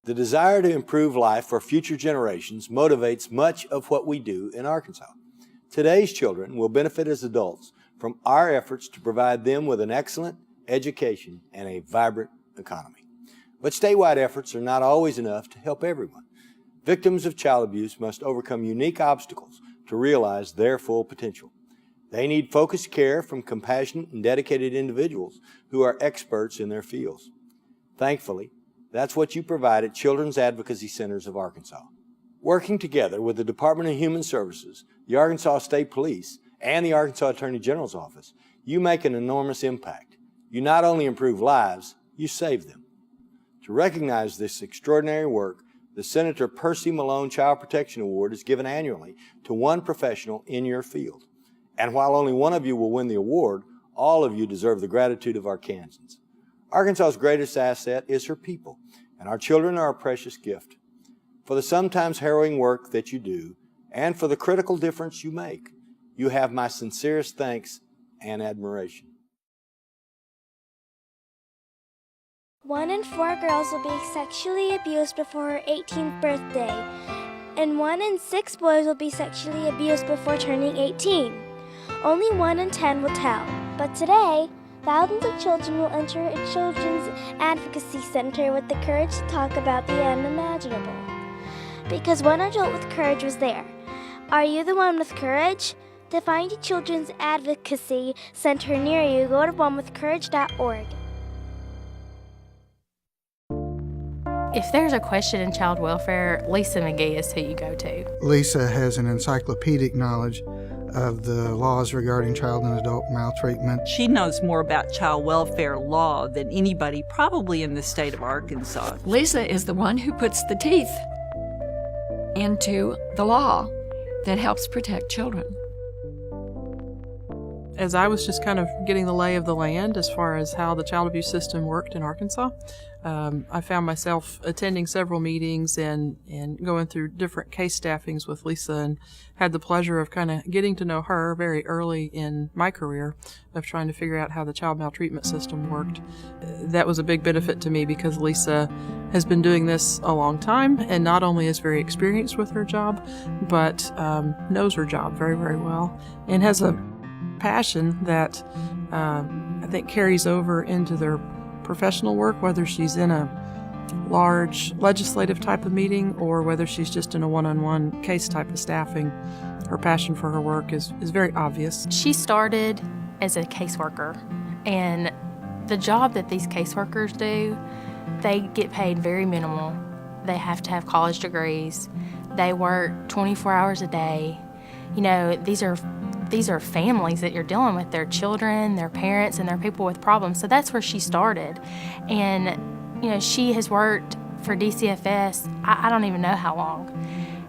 The desire to improve life for future generations motivates much of what we do in Arkansas. Today's children will benefit as adults from our efforts to provide them with an excellent education and a vibrant economy. But statewide efforts are not always enough to help everyone. Victims of child abuse must overcome unique obstacles to realize their full potential. They need focused care from compassionate and dedicated individuals who are experts in their fields. Thankfully, that's what you provide at Children's Advocacy Centers of Arkansas. Working together with the Department of Human Services, the Arkansas State Police, and the Arkansas Attorney General's Office, you make an enormous impact. You not only improve lives, you save them. To recognize this extraordinary work, the Senator Percy Malone Child Protection Award is given annually to one professional in your field. And while only one of you will win the award, all of you deserve the gratitude of Arkansans. Arkansas's greatest asset is her people, and our children are a precious gift. For the sometimes harrowing work that you do, and for the critical difference you make, you have my sincerest thanks and admiration. 1 in 4 girls will be sexually abused before her 18th birthday, and 1 in 6 boys will be sexually abused before turning 18. Only 1 in 10 will tell. But today, thousands of children will enter a children's advocacy center with the courage to talk about the unimaginable. Because one adult with courage was there. Are you the one with courage? To find a children's advocacy center near you, go to onewithcourage.org. If there's a question in child welfare, Lisa McGee is who you go to. Lisa has an encyclopedic knowledge of the laws regarding child and adult maltreatment. She knows more about child welfare law than anybody probably in the state of Arkansas. Lisa is the one who puts the teeth into the law that helps protect children. As I was just kind of getting the lay of the land as far as how the child abuse system worked in Arkansas, I found myself attending several meetings and going through different case staffings with Lisa, and had the pleasure of kind of getting to know her very early in my career of trying to figure out how the child maltreatment system worked. That was a big benefit to me because Lisa has been doing this a long time and not only is very experienced with her job, but knows her job very, very well and has a passion that I think carries over into their professional work, whether she's in a large legislative type of meeting or whether she's just in a one-on-one case type of staffing. Her passion for her work is very obvious. She started as a caseworker, and the job that these caseworkers do, they get paid very minimal. They have to have college degrees. They work 24 hours a day. You know, these are families that you're dealing with, their children, their parents, and their people with problems. So that's where she started. And, you know, she has worked for DCFS, I don't even know how long.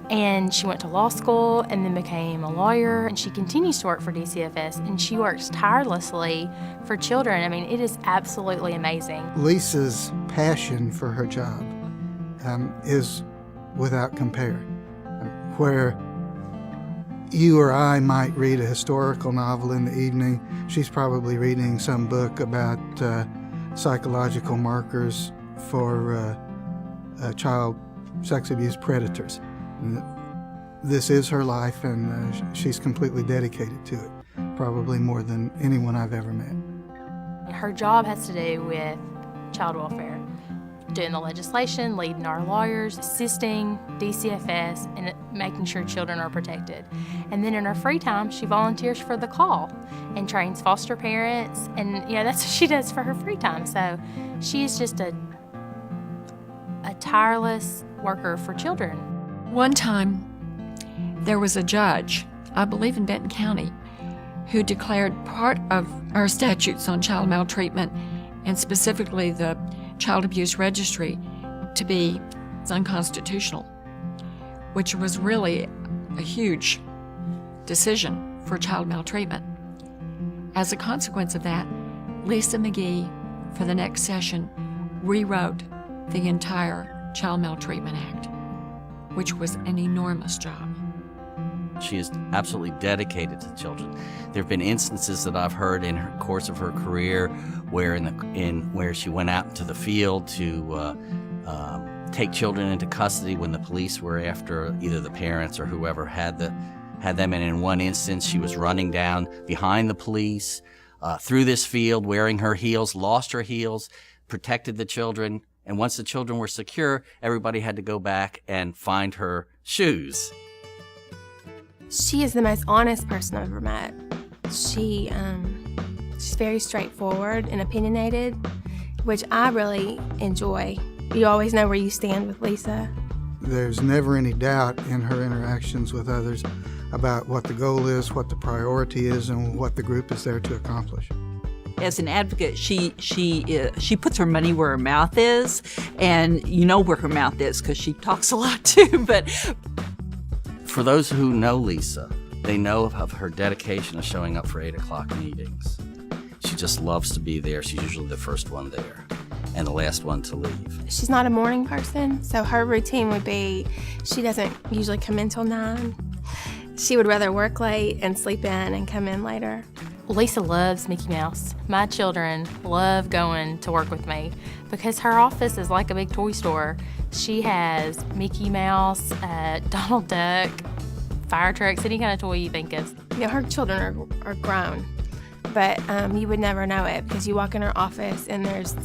And she went to law school and then became a lawyer, and she continues to work for DCFS, and she works tirelessly for children. I mean, it is absolutely amazing. Lisa's passion for her job is without compare. Where you or I might read a historical novel in the evening, she's probably reading some book about psychological markers for child sex abuse predators. And this is her life, and she's completely dedicated to it, probably more than anyone I've ever met. Her job has to do with child welfare, doing the legislation, leading our lawyers, assisting DCFS, and making sure children are protected. And then in her free time, she volunteers for The Call and trains foster parents, and you know, that's what she does for her free time. So she is just a tireless worker for children. One time, there was a judge, I believe in Benton County, who declared part of our statutes on child maltreatment, and specifically the Child Abuse Registry, to be unconstitutional, which was really a huge decision for child maltreatment. As a consequence of that, Lisa McGee, for the next session, rewrote the entire Child Maltreatment Act, which was an enormous job. She is absolutely dedicated to children. There have been instances that I've heard in her course of her career where where she went out into the field to take children into custody when the police were after either the parents or whoever had them. And in one instance, she was running down behind the police through this field, wearing her heels, lost her heels, protected the children. And once the children were secure, everybody had to go back and find her shoes. She is the most honest person I've ever met. She's very straightforward and opinionated, which I really enjoy. You always know where you stand with Lisa. There's never any doubt in her interactions with others about what the goal is, what the priority is, and what the group is there to accomplish. As an advocate, she puts her money where her mouth is, and you know where her mouth is because she talks a lot too. But for those who know Lisa, they know of her dedication of showing up for 8 o'clock meetings. She just loves to be there. She's usually the first one there and the last one to leave. She's not a morning person, so her routine would be she doesn't usually come in till 9. She would rather work late and sleep in and come in later. Lisa loves Mickey Mouse. My children love going to work with me because her office is like a big toy store. She has Mickey Mouse, Donald Duck, fire trucks, any kind of toy you think of. You know, her children are grown, but you would never know it because you walk in her office and there's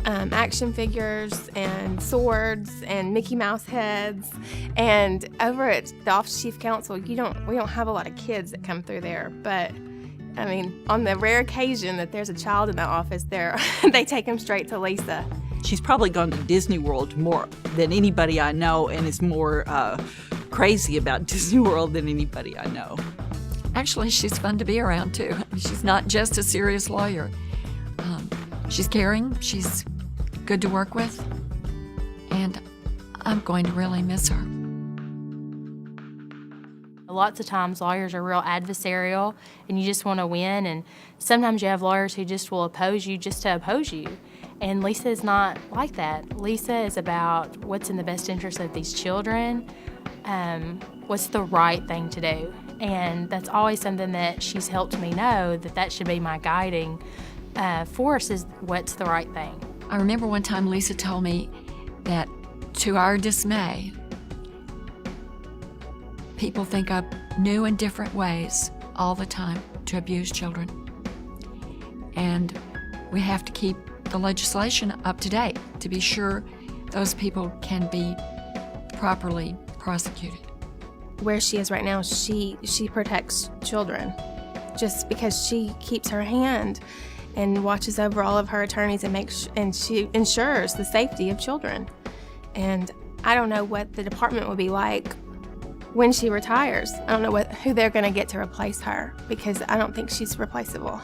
action figures and swords and Mickey Mouse heads. And over at the Office Chief Counsel, we don't have a lot of kids that come through there, but I mean, on the rare occasion that there's a child in the office there, they take them straight to Lisa. she's probably gone to Disney World more than anybody I know and is more crazy about Disney World than anybody I know. Actually, she's fun to be around, too. She's not just a serious lawyer. She's caring, she's good to work with, and I'm going to really miss her. Lots of times lawyers are real adversarial and you just want to win, and sometimes you have lawyers who just will oppose you just to oppose you. And Lisa is not like that. Lisa is about what's in the best interest of these children, what's the right thing to do. And that's always something that she's helped me know, that should be my guiding force, is what's the right thing. I remember one time Lisa told me that, to our dismay, people think up new and different ways all the time to abuse children. And we have to keep the legislation up to date to be sure those people can be properly prosecuted. Where she is right now, she protects children just because she keeps her hand and watches over all of her attorneys and she ensures the safety of children. And I don't know what the department will be like when she retires. I don't know who they're going to get to replace her, because I don't think she's replaceable.